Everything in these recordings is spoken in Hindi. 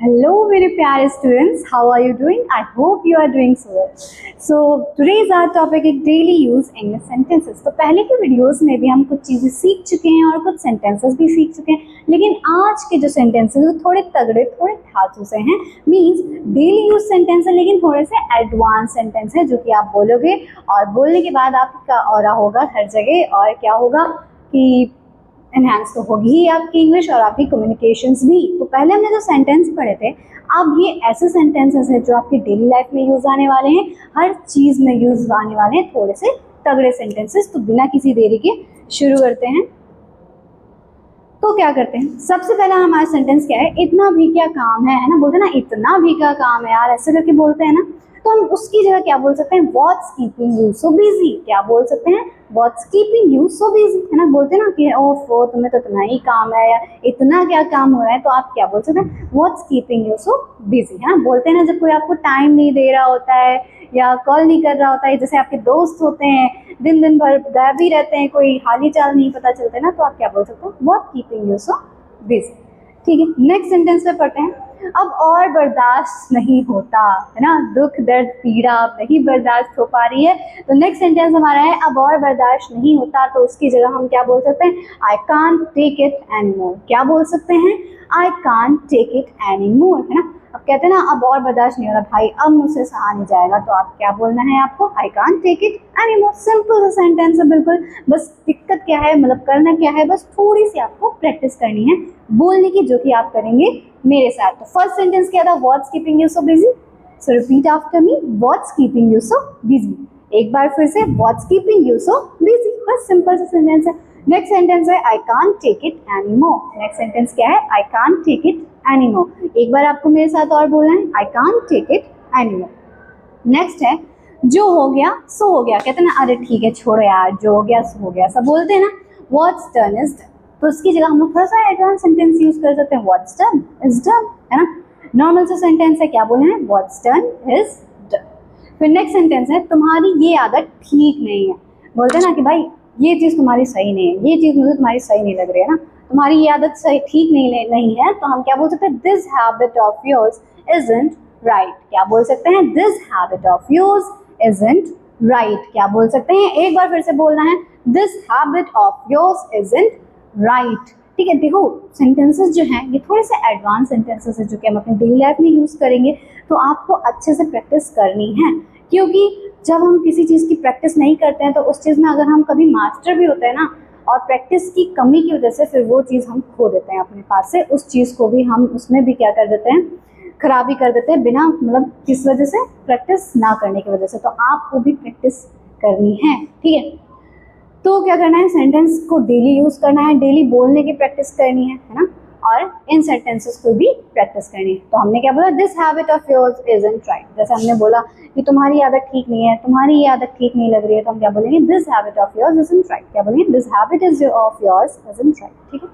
Hello मेरे प्यारे students, how are you doing? I hope you are doing so well. So today's our topic is daily use English sentences. तो पहले के वीडियोस में भी हम कुछ चीज़ें सीख चुके हैं और कुछ सेंटेंसेस भी सीख चुके हैं, लेकिन आज के जो सेंटेंसेस वो थोड़े तगड़े, थोड़े धांसू से हैं. मीन्स डेली यूज सेंटेंस है लेकिन थोड़े से एडवांस सेंटेंस है जो कि आप बोलोगे और बोलने के बाद आपका ऑरा होगा हर जगह. और क्या होगा कि एनहांस तो होगी ही आपकी इंग्लिश और आपकी कम्युनिकेशंस भी. तो पहले हमने जो सेंटेंस पढ़े थे, अब ये ऐसे सेंटेंसेस हैं जो आपकी डेली लाइफ में यूज़ आने वाले हैं, हर चीज़ में यूज़ आने वाले हैं, थोड़े से तगड़े सेंटेंसेस. तो बिना किसी देरी के शुरू करते हैं. तो क्या करते हैं, सबसे पहला हमारा सेंटेंस क्या है? इतना भी क्या काम है ना, बोलते हैं ना इतना भी क्या काम है यार, ऐसे करके बोलते हैं ना. तो हम उसकी जगह क्या बोल सकते हैं? What's keeping you so busy. क्या बोल सकते हैं? What's keeping you so busy, है ना. बोलते हैं ना कि ओफो तुम्हें तो इतना ही काम है या इतना क्या काम हो रहा है, तो आप क्या बोल सकते हैं? What's keeping you so busy, है ना. बोलते हैं ना जब कोई आपको टाइम नहीं दे रहा होता है या कॉल नहीं कर रहा होता है, जैसे आपके दोस्त होते हैं दिन दिन भर गायब ही रहते हैं, कोई हाल ही चाल नहीं पता चलता है ना, तो आप क्या बोल सकते हो? What keeping you so busy. ठीक है, नेक्स्ट सेंटेंस पे पढ़ते हैं. अब और बर्दाश्त नहीं होता, है ना. दुख दर्द पीड़ा अब नहीं बर्दाश्त हो पा रही है, तो नेक्स्ट सेंटेंस हमारा है अब और बर्दाश्त नहीं होता. तो उसकी जगह हम क्या बोल सकते हैं? I can't take it anymore. क्या बोल सकते हैं? I can't take it anymore, है ना. अब कहते हैं ना अब और बर्दाश्त नहीं हो रहा भाई, अब मुझसे सहा नहीं जाएगा, तो आप क्या बोलना है आपको? I can't take it anymore. Simple सा सेंटेंस है बिल्कुल. बस दिक्कत क्या है, मतलब करना क्या है, बस थोड़ी सी आपको प्रैक्टिस करनी है बोलने की, जो कि आप करेंगे मेरे साथ. तो फर्स्ट सेंटेंस क्या था? What's keeping you so busy. So repeat after me, what's keeping you so busy. एक बार फिर से, what's keeping you so busy. बस सिंपल सा सेंटेंस है. नेक्स्ट सेंटेंस है I can't take it anymore. Next sentence क्या है? I can't take it anymore. एक बार आपको मेरे साथ और बोलना है, I can't take it anymore. Next है जो हो गया सो हो गया. कहते हैं ना अरे ठीक है छोड़ो यार, जो हो गया सो हो गया, सब बोलते हैं ना. What's done is done. तो उसकी जगह हम लोग थोड़ा सा एडवांस सेंटेंस यूज कर सकते हैं. व्हाट्स डन इज डन, है ना. नॉर्मल सा सेंटेंस है, क्या बोले हैं? What's done is done. फिर नेक्स्ट सेंटेंस है तुम्हारी ये आदत ठीक नहीं है. बोलते हैं ना कि भाई ये चीज़ तुम्हारी सही नहीं है, ये चीज़ मुझे तुम्हारी सही नहीं लग रही है ना, तुम्हारी ये आदत सही ठीक नहीं है. तो हम क्या बोल सकते हैं? This habit of yours isn't right. क्या बोल सकते हैं? This habit of yours isn't right. क्या बोल सकते हैं? एक बार फिर से बोलना है, this habit of yours isn't right. ठीक है, देखो सेंटेंसेस जो हैं ये थोड़े से एडवांस सेंटेंसेस है जो कि हम अपनी डेली लाइफ में यूज़ करेंगे. तो आपको अच्छे से प्रैक्टिस करनी है, क्योंकि जब हम किसी चीज़ की प्रैक्टिस नहीं करते हैं तो उस चीज़ में अगर हम कभी मास्टर भी होते हैं ना, और प्रैक्टिस की कमी की वजह से फिर वो चीज़ हम खो देते हैं अपने पास से, उस चीज़ को भी हम उसमें भी क्या कर देते हैं? खराबी कर देते हैं, बिना मतलब किस वजह से? प्रैक्टिस ना करने की वजह से. तो आपको भी प्रैक्टिस करनी है, ठीक है. तो क्या करना है? सेंटेंस को डेली यूज़ करना है, डेली बोलने की प्रैक्टिस करनी है ना, और इन सेंटेंसेस को भी प्रैक्टिस करनी है. तो हमने क्या बोला? This habit of yours isn't right. जैसे हमने बोला कि तुम्हारी आदत ठीक नहीं है, तुम्हारी ये आदत ठीक नहीं लग रही है, तो हम क्या बोलेंगे? This habit of yours isn't right. क्या बोलेंगे? This habit is of yours isn't right. ठीक है.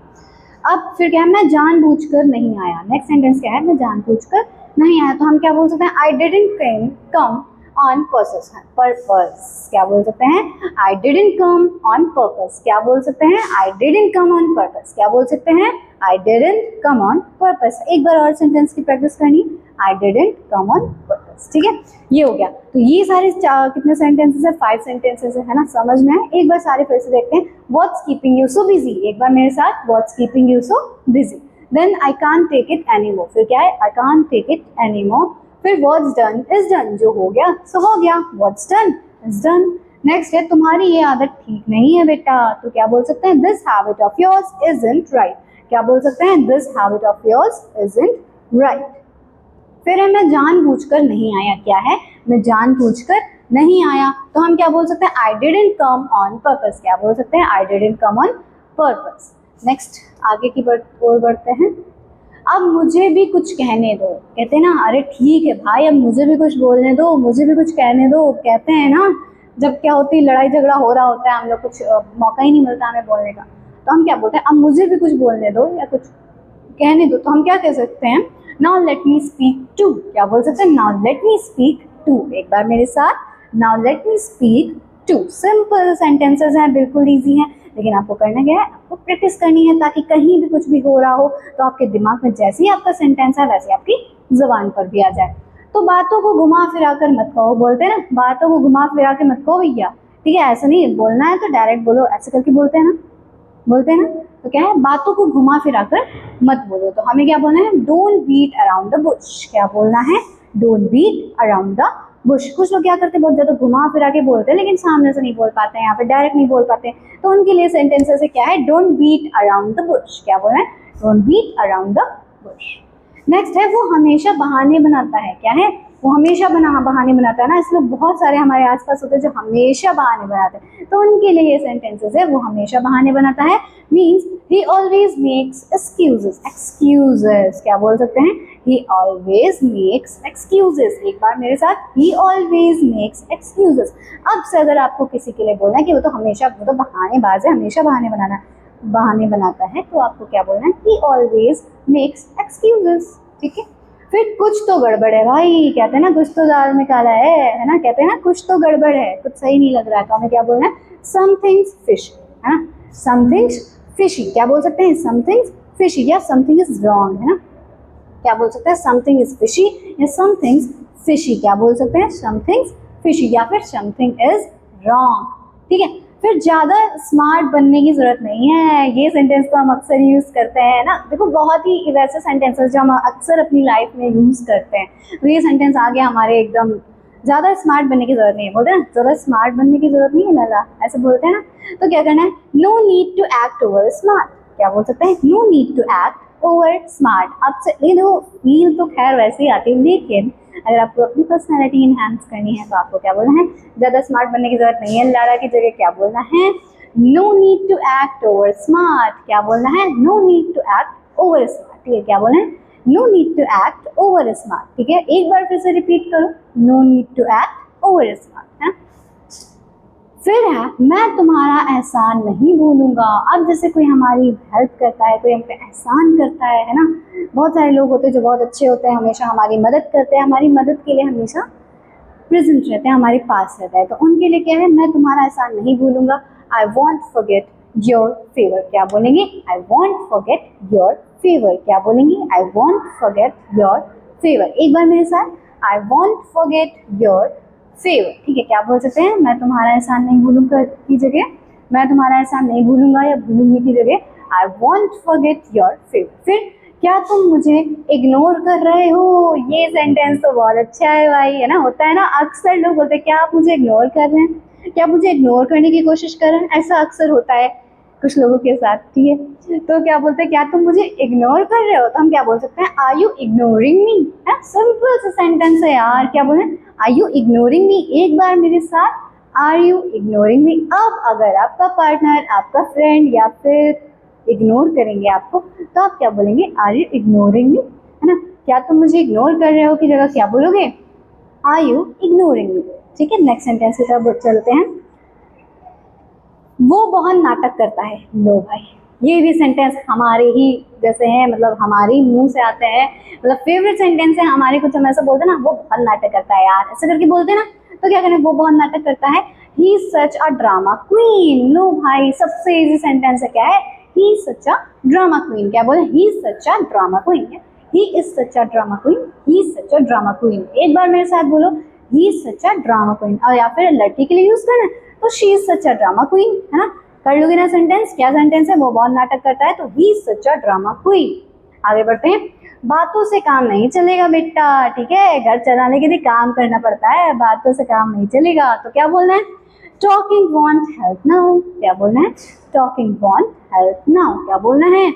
अब फिर क्या है? मैं जानबूझकर नहीं आया. नेक्स्ट सेंटेंस क्या है? मैं जानबूझकर नहीं आया. तो हम क्या बोल सकते हैं? I didn't come on purpose. क्या बोल सकते हैं? I didn't come on purpose. क्या बोल सकते हैं? I didn't come on purpose. क्या बोल सकते हैं? I didn't come on purpose. एक बार और सेंटेंस की प्रैक्टिस करनी, I didn't come on purpose. ठीक है, ये हो गया. तो ये सारे कितने सेंटेंसेस है? 5 सेंटेंसेस है ना. समझ में आए? एक बार सारे फिर से देखते हैं. What's keeping you so busy. एक बार मेरे साथ, what's keeping you so busy. Then I can't take it anymore. फिर क्या है? I can't take it anymore. फिर व्हाट्स डन इज डन. जो हो गया सो हो गया. What's done is done. Next है तुम्हारी ये आदत ठीक नहीं है बेटा. तो क्या बोल सकते हैं? This habit of yours isn't right. क्या बोल सकते हैं? This habit of yours isn't right. फिर है मैं जानबूझकर नहीं आया. क्या है? मैं जानबूझकर नहीं आया. तो हम क्या बोल सकते हैं? I didn't come on purpose. क्या बोल सकते हैं? I didn't come on purpose. Next आगे की ओर बढ़ते हैं. अब मुझे भी कुछ कहने दो. कहते हैं ना अरे ठीक है भाई, अब मुझे भी कुछ बोलने दो, मुझे भी कुछ कहने दो. कहते हैं ना जब क्या होती है, लड़ाई झगड़ा हो रहा होता है, हम लोग कुछ मौका ही नहीं मिलता हमें बोलने का, तो हम क्या बोलते हैं? अब मुझे भी कुछ बोलने दो या कुछ कहने दो. तो हम क्या कह सकते हैं? Now let me speak to. क्या बोल सकते हैं? Now let me speak to. एक बार मेरे साथ, now let me speak to. Simple sentences हैं, बिल्कुल ईजी हैं, लेकिन आपको करना क्या है, आपको प्रैक्टिस करनी है ताकि कहीं भी कुछ भी हो रहा हो तो आपके दिमाग में जैसे ही आपका सेंटेंस है वैसे आपकी जुबान पर भी आ जाए। तो बातों को घुमा फिरा कर मत कहो, बोलते हैं ना, बातों को घुमा फिरा के मत कहो भैया, ठीक है, ऐसा नहीं बोलना है तो डायरेक्ट बोलो, ऐसे करके बोलते हैं ना, बोलते हैं ना, तो क्या है, बातों को घुमा फिरा कर मत बोलो। तो हमें क्या बोलना है, don't beat around the bush. क्या बोलना है, don't beat around the bush. कुछ लोग क्या करते हैं, बहुत ज्यादा घुमा फिरा के बोलते हैं लेकिन सामने से नहीं बोल पाते हैं, या फिर डायरेक्ट नहीं बोल पाते हैं, तो उनके लिए सेंटेंसेस है क्या है, don't beat around the bush. क्या बोलना है, don't beat around the bush. Next है, वो हमेशा बहाने बनाता है। क्या है, वो हमेशा बहाने बनाता है ना, इसलिए बहुत सारे हमारे आसपास होते हैं जो हमेशा बहाने बनाते हैं, तो उनके लिए ये सेंटेंसेस है, वो हमेशा बहाने बनाता है, means he always makes excuses. Excuses क्या बोल सकते हैं, ही ऑलवेज मेक्स एक्सक्यूजेस। एक बार मेरे साथ, ही ऑलवेज मेक्स एक्सक्यूजेस। अब से अगर आपको किसी के लिए बोलना है कि वो तो हमेशा, वो तो बहानेबाज है, हमेशा बहाने बनाता है, तो आपको क्या बोलना है, ही ऑलवेज मेक्स एक्सक्यूजेस। ठीक है, फिर कुछ तो गड़बड़ है भाई, कहते हैं ना कुछ तो दाल में काला है ना, कहते हैं ना कुछ तो गड़बड़ है, कुछ सही नहीं लग रहा है, तो हमें क्या बोलना है, समथिंग्स फिश, है ना, समथिंग्स फिशी। क्या बोल सकते हैं, समथिंग्स फिशी, या समथिंग इज रॉन्ग, है ना, क्या बोल सकते हैं, समथिंग इज फिशी या समथिंग्स फिशी। क्या बोल सकते हैं, समथिंग्स फिशी या फिर समथिंग इज रॉन्ग। ठीक है, फिर ज्यादा स्मार्ट बनने की जरूरत नहीं है, ये सेंटेंस तो हम अक्सर यूज करते हैं ना, देखो बहुत ही वैसे सेंटेंसेस जो हम अक्सर अपनी लाइफ में यूज करते हैं, तो ये सेंटेंस आ गया हमारे एकदम, ज्यादा स्मार्ट बनने की जरूरत नहीं है, बोलते हैं ना ज्यादा स्मार्ट बनने की जरूरत नहीं है लाला, ऐसे बोलते हैं ना, तो क्या करना है, no need to act over smart. क्या बोल सकते हैं, no need to act over smart. आपसे लेकिन वो फील तो खैर वैसे ही आती है, लेकिन अगर आपको अपनी पर्सनैलिटी इनहेंस करनी है तो आपको क्या बोलना है, ज़्यादा स्मार्ट बनने की जरूरत नहीं है, लारा की जगह क्या बोलना है, no need to act over smart. क्या बोलना है, no need to act over smart. ठीक है, क्या बोलना है, no need to act over smart. ठीक है, एक बार फिर से रिपीट करो, no need to act over smart. है, फिर है, मैं तुम्हारा एहसान नहीं भूलूंगा। अब जैसे कोई हमारी हेल्प करता है, कोई हम पे एहसान करता है ना, बहुत सारे लोग होते हैं जो बहुत अच्छे होते हैं, हमेशा हमारी मदद करते हैं, हमारी मदद के लिए हमेशा प्रेजेंट रहते हैं, हमारे पास रहता है, तो उनके लिए क्या है, मैं तुम्हारा एहसान नहीं भूलूंगा, I want forget your favour. क्या बोलेंगे, I want forget your favour. क्या बोलेंगे, I want forget your favour. एक बार मेरे साथ, I want forget your favour. ठीक है, क्या बोल सकते हैं, मैं तुम्हारा एहसान नहीं भूलूंगा की जगह, मैं तुम्हारा एहसान नहीं भूलूंगा या भूलूंगी की जगह I want forget your favour. फिर, क्या तुम मुझे इग्नोर कर रहे हो। ये सेंटेंस तो बहुत अच्छा है भाई, है ना, होता है ना, अक्सर लोग बोलते हैं क्या आप मुझे इग्नोर कर रहे हैं, क्या मुझे इग्नोर करने की कोशिश कर रहे हैं, ऐसा अक्सर होता है कुछ लोगों के साथ। ठीक है, तो क्या बोलते हैं, क्या तुम मुझे इग्नोर कर रहे हो, तो हम क्या बोल सकते हैं, are you ignoring me. Simple सा सेंटेंस है यार, क्या बोले, आर यू इग्नोरिंग मी। एक बार मेरे साथ, आर यू इग्नोरिंग मी। अब अगर आपका पार्टनर, आपका फ्रेंड या फिर इग्नोर करेंगे आपको, तो आप क्या बोलेंगे, आर यू इग्नोरिंग मी, है ना, क्या तुम मुझे इग्नोर कर रहे हो की जगह क्या बोलोगे, आर यू इग्नोरिंग मी। ठीक है, नेक्स्ट सेंटेंस की तरफ चलते हैं, वो बहुत नाटक करता है। लो भाई, ये भी सेंटेंस हमारे ही जैसे हैं, मतलब हमारे मुंह से आते हैं, मतलब फेवरेट सेंटेंस है हमारे, कुछ हम ऐसा बोलते हैं ना, वो बहुत नाटक करता है यार, ऐसे करके बोलते हैं ना, तो क्या करें, वो बहुत नाटक करता है, he is such a drama queen. लो भाई, सबसे इजी सेंटेंस है, क्या है, he is such a drama queen. क्या बोले, he is such a drama queen, he is such a drama queen, he is such a drama queen. एक बार मेरे साथ बोलो, he is such a drama queen, और या फिर लड़की के लिए यूज करना तो she is such a drama queen, है ना, कर लोगे ना सेंटेंस, क्या सेंटेंस है, वो बहुत नाटक करता है, तो ही is such a drama queen. आगे बढ़ते हैं, बातों से काम नहीं चलेगा बेटा। ठीक है, घर चलाने के लिए काम करना पड़ता है, बातों से काम नहीं चलेगा, तो क्या बोलना है, टॉकिंग वॉन्ट हेल्प नाउ। क्या बोलना है, टॉकिंग वॉन्ट हेल्प नाउ। क्या बोलना है,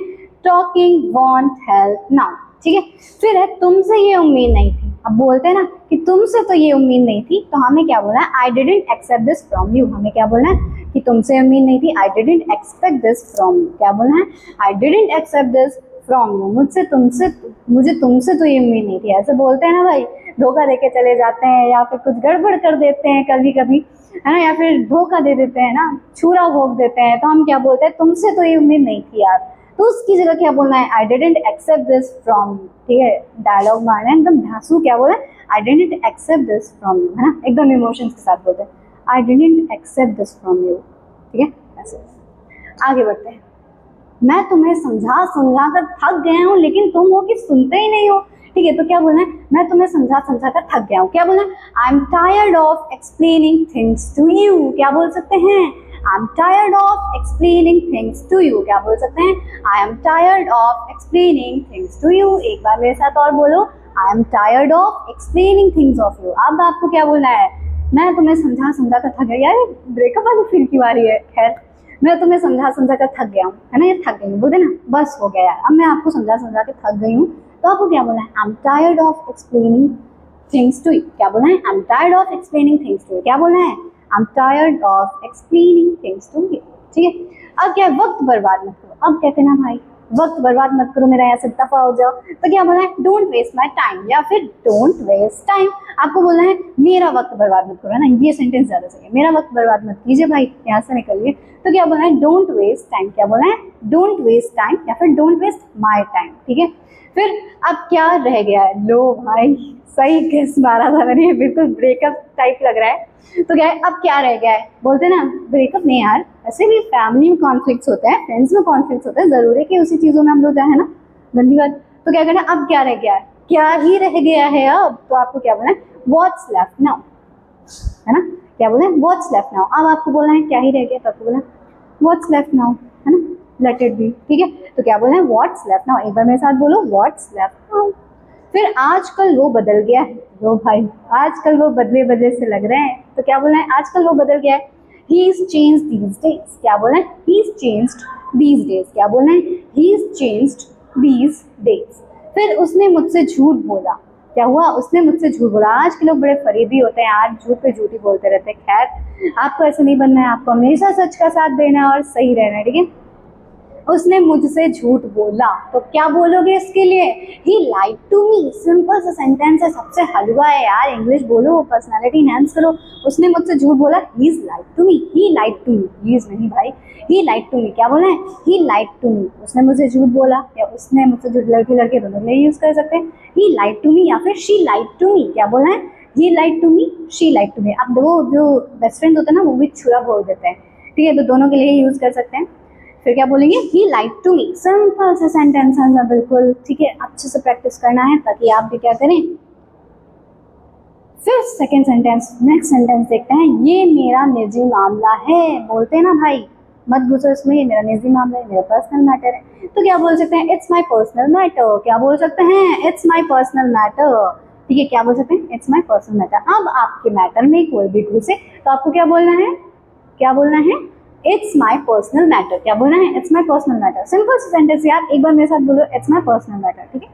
टॉकिंग वॉन्ट हेल्प नाउ। ठीक है, फिर है, तुमसे ये उम्मीद नहीं थी। अब बोलते हैं ना कि तुमसे तो ये उम्मीद नहीं थी, तो हमें क्या बोलना है, I didn't accept this from you. हमें क्या बोलना है कि तुमसे उम्मीद नहीं थी, I didn't expect this from you. क्या बोलना है, I didn't accept this from you, मुझे तुमसे तो ये उम्मीद नहीं थी। ऐसे बोलते हैं ना भाई, धोखा देके चले जाते हैं या फिर कुछ गड़बड़ कर देते हैं कभी कभी, है ना, या फिर धोखा दे देते हैं ना, छुरा भोग देते हैं, तो हम क्या बोलते हैं, तुमसे तो ये उम्मीद नहीं थी यार, तो उसकी जगह क्या बोलना है, I didn't accept this from you. ठीक है, डायलॉग मारना है एकदम धांसू, क्या बोला, I didn't accept this from you, है ना, एकदम इमोशंस के साथ बोलते हैं, I didn't accept this from you. ठीक है, ऐसे आगे बढ़ते हैं। मैं तुम्हें समझा समझा कर थक गया हूँ लेकिन तुम हो कि सुनते ही नहीं हो। ठीक है, तो क्या बोलना है, मैं तुम्हें समझा समझा कर थक गया हूँ। क्या बोलना है, I am tired of explaining things to you. क्या बोल सकते हैं, I am tired of explaining things to you. क्या बोल सकते हैं, I am tired of explaining things to you. एक बार मेरे साथ और बोलो, I am tired of explaining things of you. अब आपको क्या बोलना है, मैं तुम्हें समझा समझा कर थक गया। यार ब्रेकअप वाली फील की बारी है। खैर, मैं तुम्हें समझा समझा कर थक गया हूँ, है ना, ये थक गई हूँ बोलते ना, बस हो गया यार, अब मैं आपको समझा समझा के थक गई हूँ। तो आपको क्या बोलना है, I am tired of explaining things to you. क्या बोलना है, I am tired of explaining things to you. क्या बोलना है, I am tired of explaining things to you. ठीक है, अब क्या, वक्त बर्बाद मत करो। अब कहते ना भाई, वक्त बर्बाद मत करो मेरा, यहाँ से दफा हो जाओ। तो क्या बोलना है, डोंट वेस्ट माई टाइम, या फिर डोंट वेस्ट टाइम। आपको बोलना है मेरा वक्त बर्बाद मत करो, है ना, ये सेंटेंस ज्यादा सही है। मेरा वक्त बर्बाद मत कीजिए भाई, यहाँ से निकलिए। तो क्या बोलना है, डोंट वेस्ट टाइम। क्या बोलना है, डोंट वेस्ट टाइम, या फिर डोंट वेस्ट माई टाइम। ठीक है, फिर अब क्या रह गया है, लो भाई सही गेस मारा था मैंने, बिल्कुल ब्रेकअप टाइप लग रहा है। तो क्या है, अब क्या रह गया है, बोलते ना ब्रेकअप नहीं यार, ऐसे भी फैमिली में कॉन्फ्लिक्ट्स होते हैं, फ्रेंड्स में कॉन्फ्लिक्ट्स होते हैं, जरूरी है कि उसी चीजों में हम लोग जाए, है ना, गंदी बात। तो क्या करना, अब क्या रह गया है, क्या ही रह गया है अब। तो आपको क्या बोलना है, व्हाट्स लेफ्ट नाउ, है ना, क्या बोलना है, व्हाट्स लेफ्ट नाउ। अब आपको बोलना है क्या ही रह गया, तो आपको बोलना व्हाट्स लेफ्ट नाउ, है ना, लेट इट बी। ठीक है, तो क्या बोलना है, व्हाट्स लेफ्ट नाउ। एक बार मेरे साथ बोलो, व्हाट्स लेफ्ट नाउ। फिर आजकल वो बदल गया है, लो भाई आजकल वो बदले बदले से लग रहे हैं। तो क्या बोलना है, आजकल वो बदल गया है, he is changed these days. क्या बोलना है, he is changed these days. क्या बोलना है, he is changed these days. फिर उसने मुझसे झूठ बोला। क्या हुआ, उसने मुझसे झूठ बोला। आज के लोग बड़े फरेबी होते हैं यार, झूठ पे झूठ ही बोलते रहते हैं। खैर, आपको ऐसे नहीं बनना है, आपको हमेशा सच का साथ देना है और सही रहना है। ठीक है, उसने मुझसे झूठ बोला, तो क्या बोलोगे इसके लिए, ही लाइड टू मी। सिंपल सा सेंटेंस है, सबसे हलवा है यार, इंग्लिश बोलो, पर्सनालिटी एनहांस करो। उसने मुझसे झूठ बोला, he is lied to me, he lied to me, he is नहीं भाई, ही लाइड टू मी। क्या बोलना है, ही लाइड टू मी। उसने मुझसे झूठ बोला, या उसने मुझसे झूठ, लड़के लड़के दोनों में यूज कर सकते हैं, ही लाइड टू मी या फिर शी लाइड टू मी। क्या बोलना है, he lied to me, she lied to me. अब देखो, जो बेस्ट फ्रेंड होते हैं ना, वो भी छुरा बोल देते हैं। ठीक है, तो दोनों के लिए यूज कर सकते हैं। फिर क्या बोलेंगे, ही लाइड टू मी। सिंपल सा सेंटेंस है बिल्कुल। ठीक है, अच्छे से प्रैक्टिस करना है ताकि आप भी क्या करें। फिर सेकंड सेंटेंस, नेक्स्ट सेंटेंस देखते हैं, ये मेरा निजी मामला है। बोलते हैं ना भाई, मत घुसो इसमें, ये मेरा निजी मामला है, मेरा पर्सनल मैटर है। तो क्या बोल सकते हैं, इट्स माय पर्सनल मैटर। क्या बोल सकते हैं, इट्स माय पर्सनल मैटर। ठीक है, क्या बोल सकते हैं, इट्स माय पर्सनल मैटर। अब आपके मैटर में कोई भी घुसे तो आपको क्या बोलना है, क्या बोलना है, इट्स माई पर्सनल मैटर। क्या बोलना है, it's my personal matter. Simple sentence यार, एक बार मेरे साथ बोलो, इट्स माई पर्सनल मैटर। ठीक है,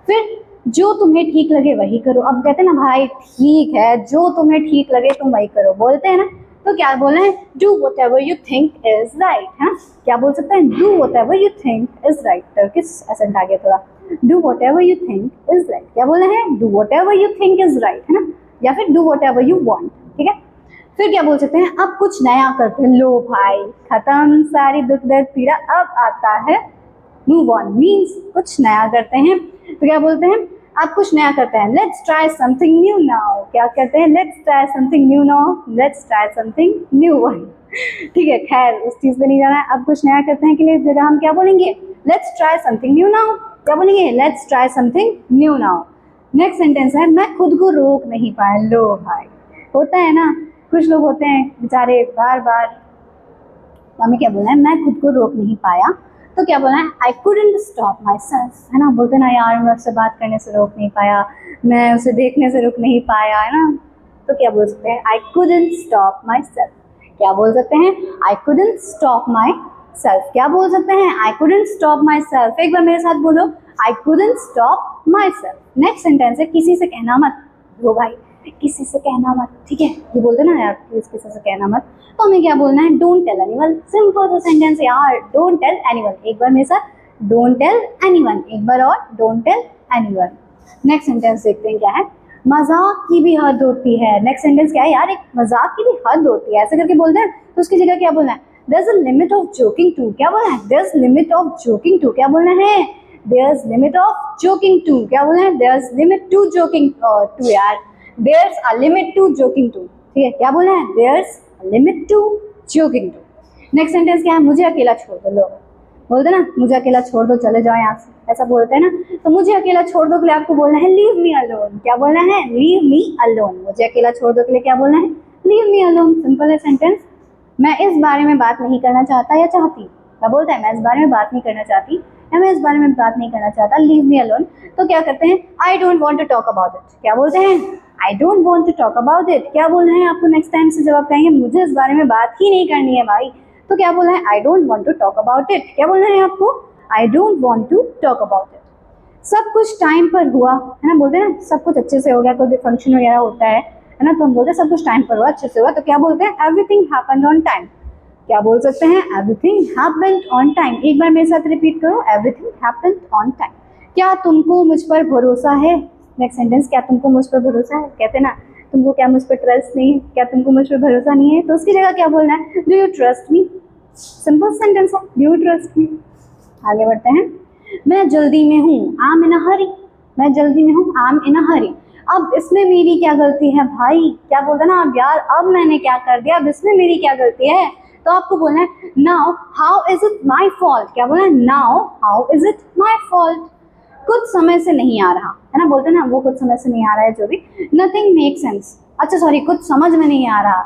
फिर जो तुम्हें ठीक लगे वही करो। अब कहते हैं ना भाई, ठीक है, जो तुम्हें ठीक लगे तुम वही करो, बोलते हैं ना। तो क्या बोलना है, do whatever you think is right. है, क्या बोल सकते हैं, do whatever you think is right. Turkish accent आ गया थोड़ा, do whatever you think is right. क्या बोलना है, do whatever you think is right, है ना, या फिर do whatever you want. ठीक है, फिर क्या बोल सकते हैं, अब कुछ नया करते हैं। लो भाई, खत्म सारी दुख दर्द पीड़ा, अब आता है मूव ऑन, मीन्स कुछ नया करते हैं। तो क्या बोलते हैं, अब कुछ नया करते हैं, let's try something new now. क्या कहते हैं, let's try something new now, let's try something new one. ठीक है, खैर उस चीज पे नहीं जाना है। अब कुछ नया करते हैं के लिए जगह हम क्या बोलेंगे, let's try something new now. क्या बोलेंगे, let's try something new now. Next sentence है, मैं खुद को रोक नहीं पाया। लो भाई, होता है ना, कुछ लोग होते हैं बेचारे बार बार, हमें क्या बोलना है, मैं खुद को रोक नहीं पाया। तो क्या बोलना है, I couldn't stop my self. है ना, बोलते ना यार, मैं उससे बात करने से रोक नहीं पाया, मैं उसे देखने से रुक नहीं पाया, है ना। तो क्या बोल सकते हैं, I couldn't stop my self. क्या बोल सकते हैं, I couldn't stop my self. क्या बोल सकते हैं, I couldn't stop my self. एक बार मेरे साथ बोलो, I couldn't stop my self. Next sentence है, किसी से कहना मत। लो भाई, किसी से कहना मत। ठीक है, ये बोलते ना यार, प्लीज किसी से कहना मत। तो हमें क्या बोलना है, डोंट टेल एनीवन। सिंपल सा सेंटेंस यार, डोंट टेल एनीवन। एक बार मेरे साथ, डोंट टेल एनीवन। एक बार और, don't tell anyone. Next sentence देखते हैं क्या है, मजाक की भी हद होती है। नेक्स्ट सेंटेंस क्या है यार, एक मजाक की भी हद होती है, ऐसे करके बोलते हैं। तो उसकी जगह क्या बोलना है, there is a limit of joking too. क्या बोलना है, there is limit of joking too. क्या बोलना है, there is limit of joking too. क्या बोलना है, there is limit to joking too. यार, there's a limit to joking too। ठीक है, क्या बोलना है, there's limit to joking too. Next sentence क्या है, मुझे अकेला छोड़ दो। लोग बोलते हैं ना मुझे अकेला छोड़ दो, चले जाओ यहाँ से, ऐसा बोलते हैं ना। तो मुझे अकेला छोड़ दो के लिए आपको बोलना है लीव मी अलोन। क्या बोलना है, लीव मी अलोन। मुझे अकेला छोड़ दो के लिए क्या बोलना है, लीव मी अलोन। सिंपल है सेंटेंस। मैं इस बारे में बात नहीं करना चाहता या चाहती, क्या बोलता है, मैं इस बारे में बात नहीं करना चाहती या मैं इस बारे में बात नहीं करना चाहता, लीव मी अलोन। तो क्या करते हैं, I don't want to talk about it. क्या बोलते हैं, I don't want to talk about it. क्या बोलना है आपको नेक्स्ट टाइम से जब आप कहेंगे मुझे इस बारे में बात ही नहीं करनी है भाई, तो क्या बोलना है, I don't want to talk about it. क्या बोलना है आपको, I don't want to talk about it. सब कुछ टाइम पर हुआ, है ना, बोलते हैं ना सब कुछ अच्छे से हो गया, कोई भी फंक्शन वगैरह होता है ना, तो हम बोलते हैं सब कुछ टाइम पर हुआ, अच्छे से हुआ। तो क्या बोलते हैं, एवरीथिंग हैपेंड ऑन टाइम। क्या बोल सकते हैं, एवरीथिंग हैपेंड ऑन टाइम। एक बार मेरे साथ रिपीट करो, एवरीथिंग हैपेंड ऑन टाइम। क्या तुमको मुझ पर भरोसा है। नेक्स्ट सेंटेंस, क्या तुमको मुझ पर भरोसा है। कहते हैं ना तुमको क्या मुझ पर ट्रस्ट नहीं है, क्या तुमको मुझ पर भरोसा नहीं है, तो उसकी जगह क्या बोलना है, do you trust me. Simple sentence है, डू यू ट्रस्ट मी। आगे बढ़ते हैं, मैं जल्दी में हूँ, आई एम इन अ हरी। मैं जल्दी में हूँ, आई एम इन अ हरी। अब इसमें मेरी क्या गलती है भाई, क्या बोलते हैं ना, अब यार अब मैंने क्या कर दिया, अब इसमें मेरी क्या गलती है। तो आपको बोलना है now how is it my fault. क्या बोलना है, now how is it my fault. कुछ समय से नहीं आ रहा, है ना, बोलते हैं ना वो कुछ समय से नहीं आ रहा है जो भी। नथिंग मेक सेंस, अच्छा सॉरी, कुछ समझ में नहीं आ रहा।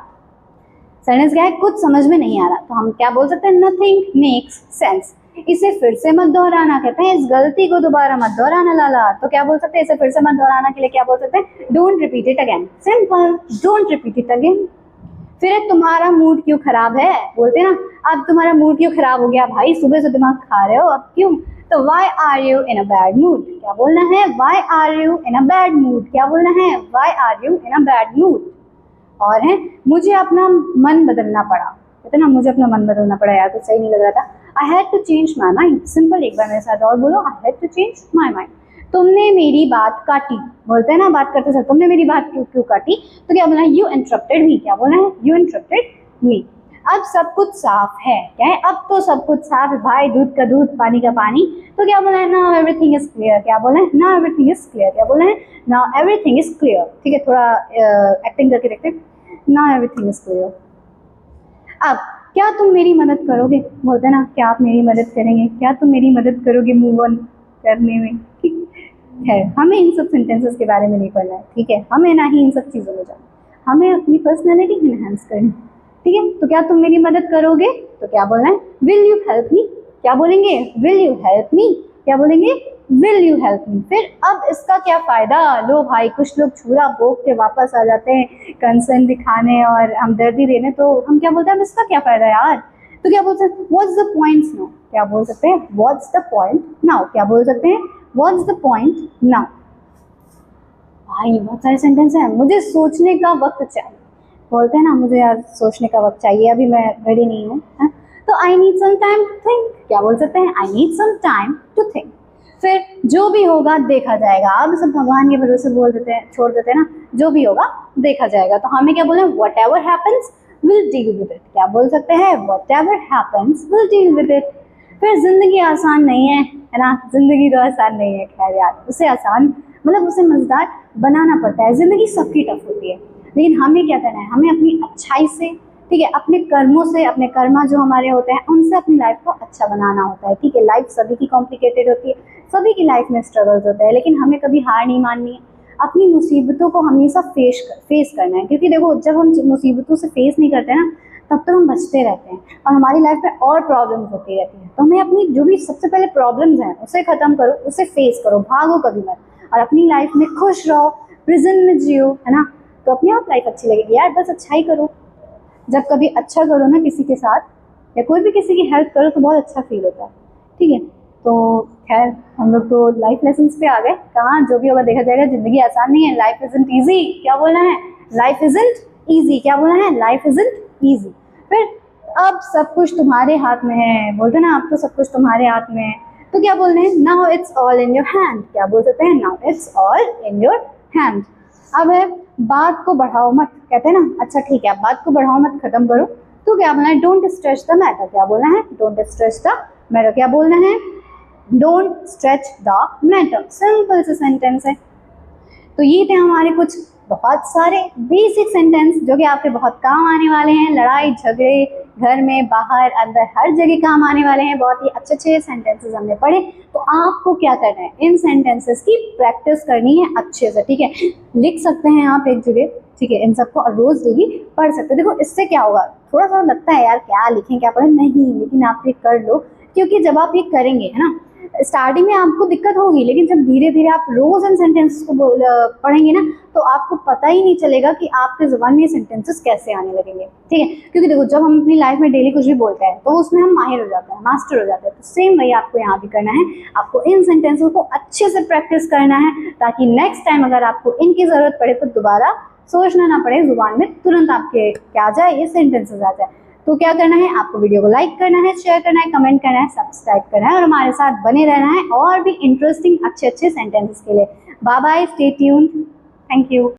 सेंटेंस क्या है, कुछ समझ में नहीं आ रहा, तो हम क्या बोल सकते हैं, नथिंग मेक्स सेंस। इसे फिर से मत दोहराना, कहते हैं इस गलती को दोबारा मत दोहराना लाला। तो क्या बोल सकते हैं, इसे फिर से मत दोहराना के लिए क्या बोल सकते हैं, don't repeat it again. Simple, don't repeat it again. फिर तुम्हारा मूड क्यों खराब है, बोलते हैं ना अब तुम्हारा मूड क्यों खराब हो गया भाई, सुबह से दिमाग खा रहे हो, अब क्यों। तो why are you in a bad mood. क्या बोलना है, why are you in a bad mood. क्या बोलना है, why are you in a bad mood. और है, मुझे अपना मन बदलना पड़ा। कहते ना मुझे अपना मन बदलना पड़ा, यार कुछ सही नहीं लग रहा था। I had to change my mind. Simple, एक बार मेरे साथ और बोलो, I had to change my mind. तुमने मेरी बात काटी, बोलते हैं ना बात करते सर तुमने मेरी बात क्यों क्यों काटी। तो क्या बोलना है, यू इंटरप्टेड मी। क्या बोलना है, यू इंटरप्टेड मी। अब सब कुछ साफ है, क्या है, अब तो सब कुछ साफ है भाई, दूध का दूध पानी का पानी। तो क्या बोलना है, नाउ एवरीथिंग इज क्लियर। क्या बोलना है, नाउ एवरीथिंग इज क्लियर। क्या बोलना है, नाउ एवरीथिंग इज क्लियर। ठीक है, थोड़ा एक्टिंग करके देखते हैं, नाउ एवरीथिंग इज क्लियर। अब क्या तुम मेरी मदद करोगे, बोलते हैं ना क्या आप मेरी मदद करेंगे, क्या तुम मेरी मदद करोगे मूव ऑन करने में। ठीक है, हमें इन सब सेंटेंसेस के बारे में नहीं पढ़ना है, ठीक है, हमें ना ही इन सब चीज़ों में जाना, हमें अपनी पर्सनैलिटी इनहेंस करनी, ठीक है। तो क्या तुम मेरी मदद करोगे, तो क्या बोलना है, विल यू हेल्प मी। क्या बोलेंगे, विल यू हेल्प मी। क्या बोलेंगे, विल यू हेल्प मी। फिर अब इसका क्या फायदा, लो भाई कुछ लोग छुरा भोग के वापस आ जाते हैं कंसर्न दिखाने और हमदर्दी देने, तो हम क्या बोलते हैं, इसका क्या फायदा यार। तो क्या बोल सकते हैं, व्हाट्स द पॉइंट नाउ। क्या बोल सकते हैं, व्हाट्स द पॉइंट नाउ। क्या बोल सकते हैं, व्हाट्स द पॉइंट नाउ। भाई बहुत सारे सेंटेंस हैं, मुझे सोचने का वक्त चाहिए। बोलते हैं ना मुझे यार सोचने का वक्त चाहिए, अभी मैं रेडी नहीं हूँ, तो I need some time to think. क्या बोल सकते हैं, I need some time to think. फिर जो भी होगा देखा जाएगा, अब सब भगवान के भरोसे बोल देते हैं, छोड़ देते हैं ना, जो भी होगा देखा जाएगा। तो हमें क्या बोले, what ever happens will deal with it. क्या बोल सकते हैं, what ever happens will deal with it. फिर जिंदगी आसान नहीं है ना, जिंदगी तो आसान नहीं है, खैर यार उसे आसान मतलब उसे मजेदार बनाना पड़ता है। जिंदगी सबकी टफ होती है, लेकिन हमें क्या करना है, हमें अपनी अच्छाई से, ठीक है, अपने कर्मों से, अपने कर्मा जो हमारे होते हैं उनसे अपनी लाइफ को अच्छा बनाना होता है, ठीक है। लाइफ सभी की कॉम्प्लिकेटेड होती है, सभी की लाइफ में स्ट्रगल्स होते हैं, लेकिन हमें कभी हार नहीं माननी है, अपनी मुसीबतों को हमेशा फेस करना है। क्योंकि देखो जब हम मुसीबतों से फेस नहीं करते ना, तब तो हम बचते रहते हैं और हमारी लाइफ में और प्रॉब्लम्स होती रहती हैं। तो हमें अपनी जो भी सबसे पहले प्रॉब्लम्स हैं उसे ख़त्म करो, उसे फेस करो, भागो कभी मत, और अपनी लाइफ में खुश रहो, प्रेजेंट में जियो, है ना, तो अपने आप लाइफ अच्छी लगेगी यार। बस अच्छा ही करो, जब कभी अच्छा करो ना किसी के साथ या कोई भी किसी की हेल्प करो तो बहुत अच्छा फील होता है, ठीक है। तो खैर हम लोग तो लाइफ लेसन्स पे आ गए, कहाँ जो भी होगा देखा जाएगा, जिंदगी आसान नहीं है, लाइफ इजंट ईजी। क्या बोलना है, लाइफ इजंट ईजी। क्या बोलना है, लाइफ इजंट ईजी। फिर अब सब कुछ तुम्हारे हाथ में है, बोलते ना अब तो सब कुछ तुम्हारे हाथ में है, तो क्या बोलना है, now it's all in your hand. क्या बोल सकते हैं, now it's all in your hand. अब है बात को बढ़ाओ मत, कहते हैं ना, अच्छा ठीक है अब बात को बढ़ाओ मत, खत्म करो। तो क्या बोलना है, डोंट स्ट्रेच द मैटर। क्या बोलना है, डोंट स्ट्रेच द मैटर। क्या बोलना है, don't stretch the matter. Simple सा सेंटेंस है। तो ये थे हमारे कुछ बहुत सारे बेसिक सेंटेंस जो कि आपके बहुत काम आने वाले हैं। लड़ाई झगड़े, घर में बाहर अंदर हर जगह काम आने वाले हैं। बहुत ही अच्छे अच्छे सेंटेंसेस हमने पढ़े। तो आपको क्या करना है, इन सेंटेंसेस की प्रैक्टिस करनी है अच्छे से, ठीक है। लिख सकते हैं आप एक जगह, ठीक है, इन सबको और रोज डेली पढ़ सकते हैं। देखो इससे क्या होगा, थोड़ा सा लगता है यार क्या लिखें क्या पढ़ें, नहीं, लेकिन आप ये कर लो, क्योंकि जब आप ये करेंगे, है ना, स्टार्टिंग में आपको दिक्कत होगी, लेकिन जब धीरे धीरे आप रोज इन सेंटेंसेस को पढ़ेंगे ना, तो आपको पता ही नहीं चलेगा कि आपके जुबान में ये सेंटेंसेस कैसे आने लगेंगे, ठीक है। क्योंकि देखो जब हम अपनी लाइफ में डेली कुछ भी बोलते हैं तो उसमें हम माहिर हो जाते हैं, मास्टर हो जाते हैं। तो सेम वही आपको यहाँ भी करना है। आपको इन सेंटेंसेस को अच्छे से प्रैक्टिस करना है, ताकि नेक्स्ट टाइम अगर आपको इनकी जरूरत पड़े तो दोबारा सोचना ना पड़े, जुबान में तुरंत आपके क्या आ जाए, ये सेंटेंसेस आ जाए। तो क्या करना है, आपको वीडियो को लाइक करना है, शेयर करना है, कमेंट करना है, सब्सक्राइब करना है और हमारे साथ बने रहना है और भी इंटरेस्टिंग अच्छे अच्छे सेंटेंसेस के लिए। Bye bye, stay tuned, thank you.